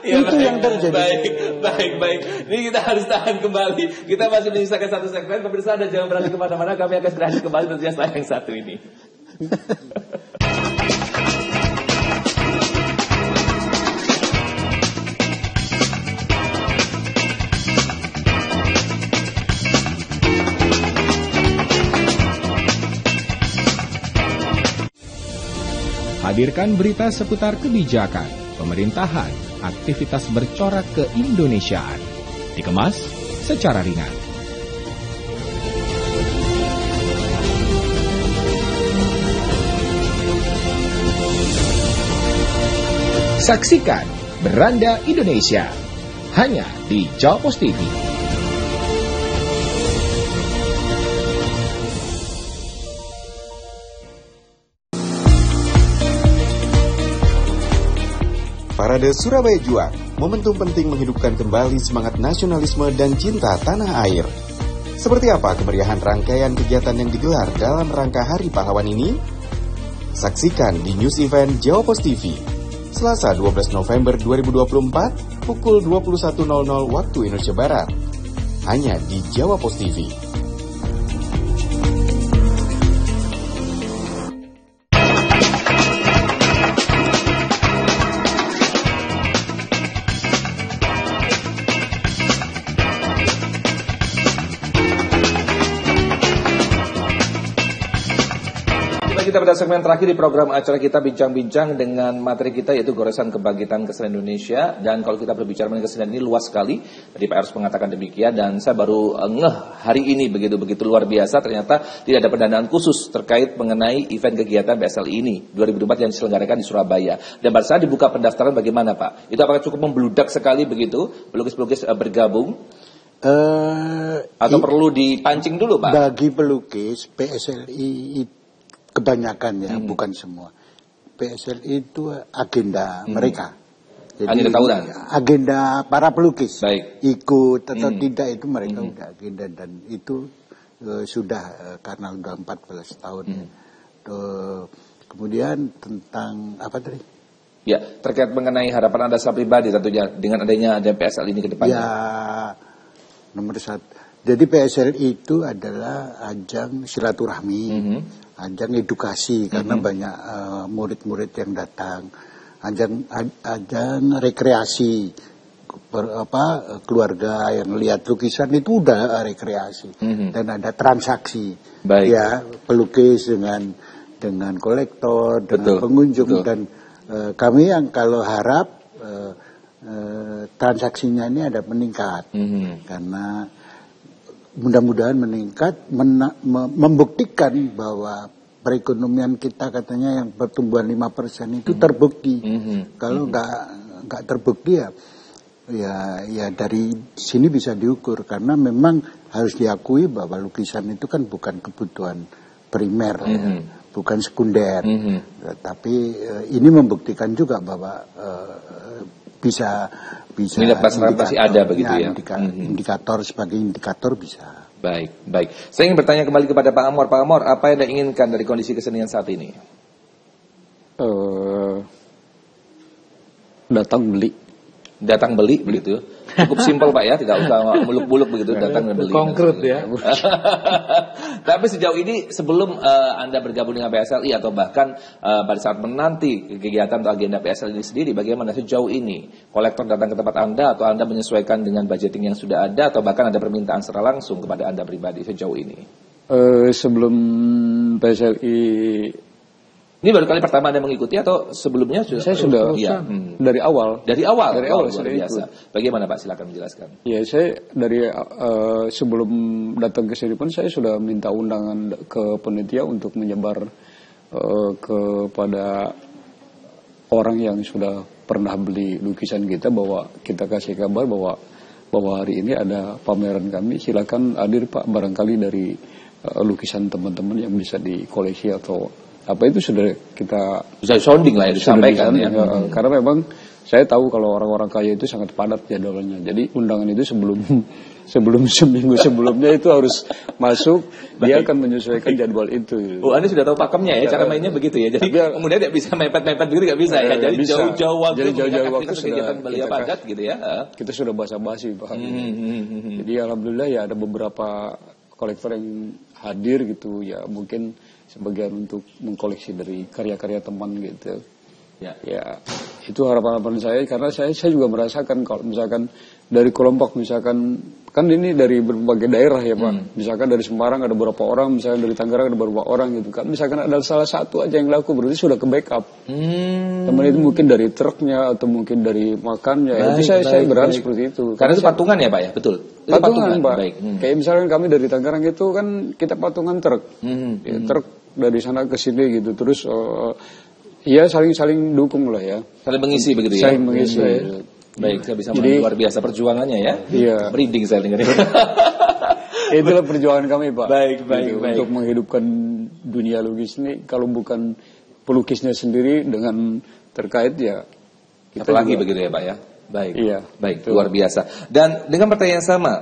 itu yang terjadi. Baik. Ini kita harus tahan kembali. Kita masih menyisakan satu segmen. Pemirsa, Anda jangan beralih kemana-mana. Kami akan segera kembali tentunya setelah yang satu ini. Hadirkan berita seputar kebijakan, pemerintahan, aktivitas bercorak keindonesiaan. Dikemas secara ringan. Saksikan Beranda Indonesia hanya di Jawa Post TV. Parade Surabaya Juang, momentum penting menghidupkan kembali semangat nasionalisme dan cinta tanah air. Seperti apa kemeriahan rangkaian kegiatan yang digelar dalam rangka Hari Pahlawan ini? Saksikan di News Event Jawa Post TV, Selasa 12 November 2024, pukul 21.00 waktu Indonesia Barat. Hanya di Jawa Post TV. kita pada segmen terakhir di program acara kita bincang-bincang dengan materi kita yaitu goresan kebangkitan kesenian Indonesia. Dan kalau kita berbicara mengenai kesenian ini luas sekali. Tadi Pak Eros mengatakan demikian dan saya baru ngeh hari ini begitu luar biasa, ternyata tidak ada pendanaan khusus terkait mengenai event kegiatan BSLI ini 2024 yang diselenggarakan di Surabaya. Dan pada saat dibuka pendaftaran bagaimana Pak? Itu apakah cukup membludak sekali begitu pelukis-pelukis bergabung? Atau perlu dipancing dulu Pak? Bagi pelukis PSLI kebanyakan ya, bukan semua. PSLI itu agenda mereka. Jadi, agenda tahunan? Agenda para pelukis. Baik. Ikut atau tidak itu mereka udah agenda dan itu sudah karena udah 14 tahun. Kemudian tentang apa tadi? Ya, terkait mengenai harapan Anda secara pribadi tentunya dengan adanya PSLI ini ke depannya. Ya, nomor 1. Jadi PSLI itu adalah ajang silaturahmi, ajang edukasi karena banyak murid-murid yang datang, ajang rekreasi, keluarga yang lihat lukisan itu udah rekreasi dan ada transaksi. Baik. Ya, pelukis dengan kolektor, dengan pengunjung dan kami yang kalau harap transaksinya ini ada meningkat karena mudah-mudahan meningkat membuktikan bahwa perekonomian kita katanya yang pertumbuhan 5% itu terbukti. Kalau nggak terbukti ya dari sini bisa diukur karena memang harus diakui bahwa lukisan itu kan bukan kebutuhan primer ya, bukan sekunder. Tapi ini membuktikan juga bahwa bisa minat masyarakat masih ada begitu ya. Indikator sebagai indikator bisa. Baik. Saya ingin bertanya kembali kepada Pak Amor. Pak Amor, apa yang Anda inginkan dari kondisi kesenian saat ini? Datang beli begitu. Cukup simpel Pak ya, tidak usah muluk-muluk begitu, datang dan beli. Konkret ya. Tapi sejauh ini sebelum Anda bergabung dengan PSLI atau bahkan pada saat menanti kegiatan atau agenda PSLI ini sendiri, bagaimana sejauh ini? Kolektor datang ke tempat Anda atau Anda menyesuaikan dengan budgeting yang sudah ada atau bahkan ada permintaan secara langsung kepada Anda pribadi sejauh ini? Sebelum PSLI ini baru kali pertama Anda mengikuti atau sebelumnya sudah? Saya sudah dari awal. Dari awal luar biasa. Bagaimana Pak? Silakan menjelaskan. Ya, saya dari sebelum datang ke sini pun saya sudah minta undangan ke panitia untuk menyebar kepada orang yang sudah pernah beli lukisan kita bahwa kita kasih kabar bahwa hari ini ada pameran kami. Silakan hadir Pak, barangkali dari lukisan teman-teman yang bisa dikoleksi atau apa itu sudah kita bisa sounding lah ya disampaikan ya. Karena memang saya tahu kalau orang-orang kaya itu sangat padat jadwalnya. Jadi undangan itu sebelum seminggu sebelumnya itu harus masuk. Dia akan menyesuaikan jadwal itu. Oh, Anda sudah tahu pakemnya ya, cara mainnya begitu ya. Jadi kemudian tidak bisa mepet-mepet begitu nggak bisa ya. Jadi jauh-jauh waktu. Jadi jauh-jauh waktu sudah belia padat gitu ya. Kita sudah basa-basi Pak. Jadi alhamdulillah ya ada beberapa kolektor yang hadir gitu ya, mungkin sebagian untuk mengkoleksi dari karya-karya teman gitu. Ya itu harapan saya karena saya juga merasakan kalau misalkan dari kelompok misalkan kan ini dari berbagai daerah ya Pak. Misalkan dari Semarang ada beberapa orang, misalkan dari Tangerang ada beberapa orang gitu kan. Misalkan ada salah satu aja yang laku berarti sudah ke backup. Teman itu mungkin dari truknya atau mungkin dari makannya. Itu saya berharap seperti itu. Karena itu patungan ya Pak ya, betul. Patungan Pak. Kayak misalkan kami dari Tangerang itu kan kita patungan truk. Ya, truk dari sana ke sini gitu. Terus ya saling dukung lah ya. Saling mengisi begitu ya. Saling mengisi. Baik, saya bisa melihat luar biasa perjuangannya ya. Iya. Merinding saya dengar. Itulah perjuangan kami Pak. Baik. Untuk menghidupkan dunia lukis ini. Kalau bukan pelukisnya sendiri dengan terkait ya. Apalagi begitu ya Pak ya. Baik. Iya. Baik, luar biasa. Dan dengan pertanyaan yang sama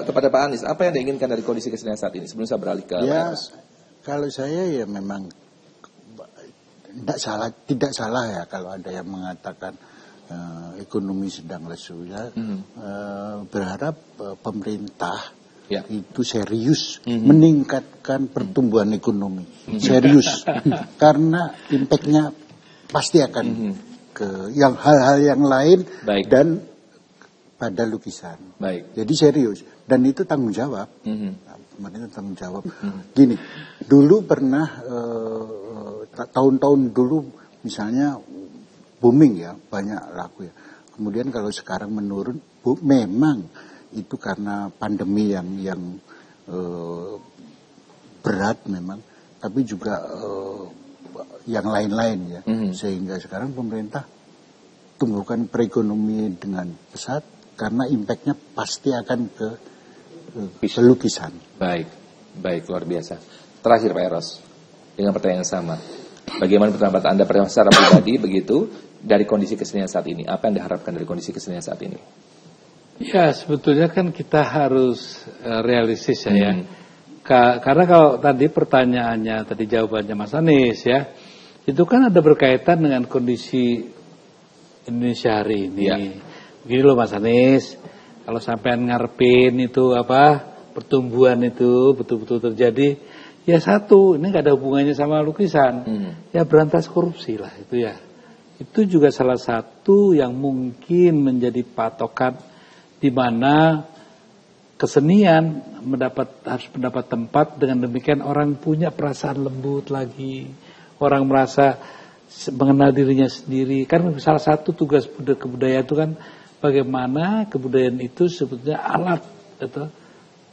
kepada Pak Anies, apa yang Anda inginkan dari kondisi kesenian saat ini? Sebelum saya beralih ke Pak Eros. Kalau saya ya memang tidak salah ya kalau ada yang mengatakan ekonomi sedang lesu ya. Berharap pemerintah itu serius meningkatkan pertumbuhan ekonomi. Serius. Karena impactnya pasti akan ke yang hal-hal yang lain. Baik. Dan pada lukisan. Baik. Jadi serius dan itu tanggung jawab. Pemerintah tanggung jawab. Gini, dulu pernah tahun-tahun dulu misalnya booming ya, banyak laku ya. Kemudian kalau sekarang menurun, memang itu karena pandemi yang berat memang, tapi juga yang lain-lain ya. Sehingga sekarang pemerintah tumbuhkan perekonomian dengan pesat karena impactnya pasti akan ke lukisan. Baik, luar biasa. Terakhir Pak Eros, dengan pertanyaan yang sama. Bagaimana pendapat Anda secara pribadi begitu dari kondisi kesenian saat ini? Apa yang diharapkan dari kondisi kesenian saat ini? Ya, sebetulnya kan kita harus realistis ya. Karena kalau tadi pertanyaannya, tadi jawabannya Mas Anies ya, itu kan ada berkaitan dengan kondisi Indonesia hari ini. Ya. Begini loh Mas Anies, kalau sampean ngarepin itu pertumbuhan itu betul-betul terjadi, ya satu, ini nggak ada hubungannya sama lukisan, ya berantas korupsi lah itu ya. Itu juga salah satu yang mungkin menjadi patokan di mana kesenian harus mendapat tempat, dengan demikian orang punya perasaan lembut lagi, orang merasa mengenal dirinya sendiri. Kan salah satu tugas kebudayaan itu kan bagaimana kebudayaan itu sebetulnya alat atau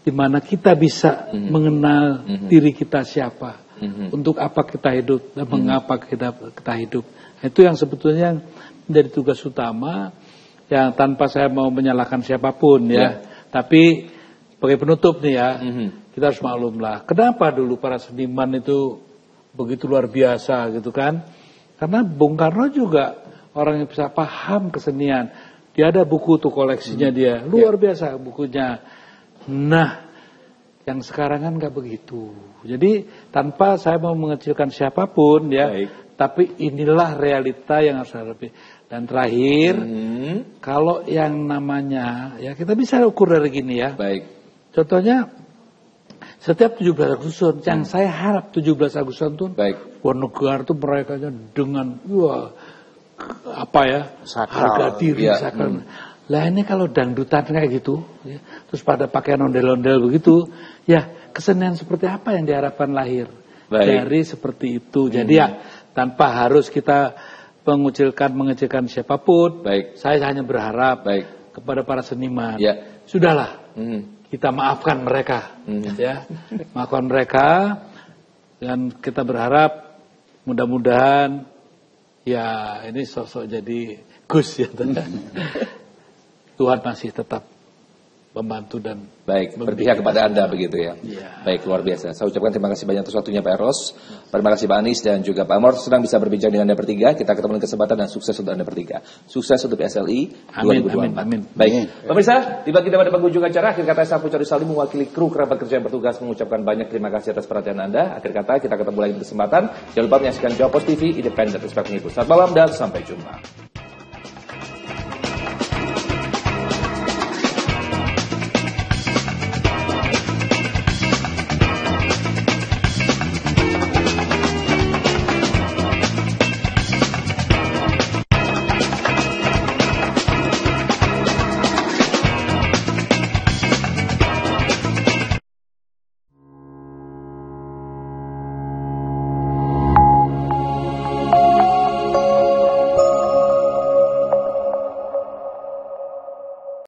di mana kita bisa mengenal diri kita siapa, untuk apa kita hidup dan mengapa kita hidup. Itu yang sebetulnya menjadi tugas utama, yang tanpa saya mau menyalahkan siapapun ya. Tapi sebagai penutup nih ya, kita harus maklumlah kenapa dulu para seniman itu begitu luar biasa gitu kan. Karena Bung Karno juga orang yang bisa paham kesenian. Dia ada buku tuh koleksinya dia, luar biasa bukunya. Nah, yang sekarang kan nggak begitu. Jadi tanpa saya mau mengecilkan siapapun ya, tapi inilah realita yang harus dihadapi. Dan terakhir, kalau yang namanya ya kita bisa ukur dari gini ya. Contohnya setiap 17 Agustus, yang saya harap 17 Agustus itu luar negara tuh merayakannya dengan harga diri sakral. Lah ini kalau dangdutan kayak gitu, ya, terus pada pakaian ondel-ondel begitu, ya kesenian seperti apa yang diharapkan lahir dari seperti itu. Jadi ya tanpa harus kita mengecilkan siapapun, saya hanya berharap kepada para seniman, sudahlah kita maafkan mereka, ya maafkan mereka, dan kita berharap mudah-mudahan ya ini sosok jadi Gus ya. Tuhan masih tetap membantu dan berpihak kepada Anda begitu ya. Baik, luar biasa. Saya ucapkan terima kasih banyak atas waktunya Pak Eros. Terima kasih Pak Anies dan juga Pak Amor. Senang bisa berbincang dengan Anda bertiga. Kita ketemu di kesempatan dan sukses untuk Anda bertiga. Sukses untuk SLI 2024. Amin. Baik, pemirsa, tiba kita pada penghujung acara. Akhir kata saya Pucari Salim mewakili kru kerabat kerja yang bertugas mengucapkan banyak terima kasih atas perhatian Anda. Akhir kata kita ketemu lagi di kesempatan. Jangan lupa menyaksikan Jawa Post TV, independen, respect pengikut. Selamat malam dan sampai jumpa.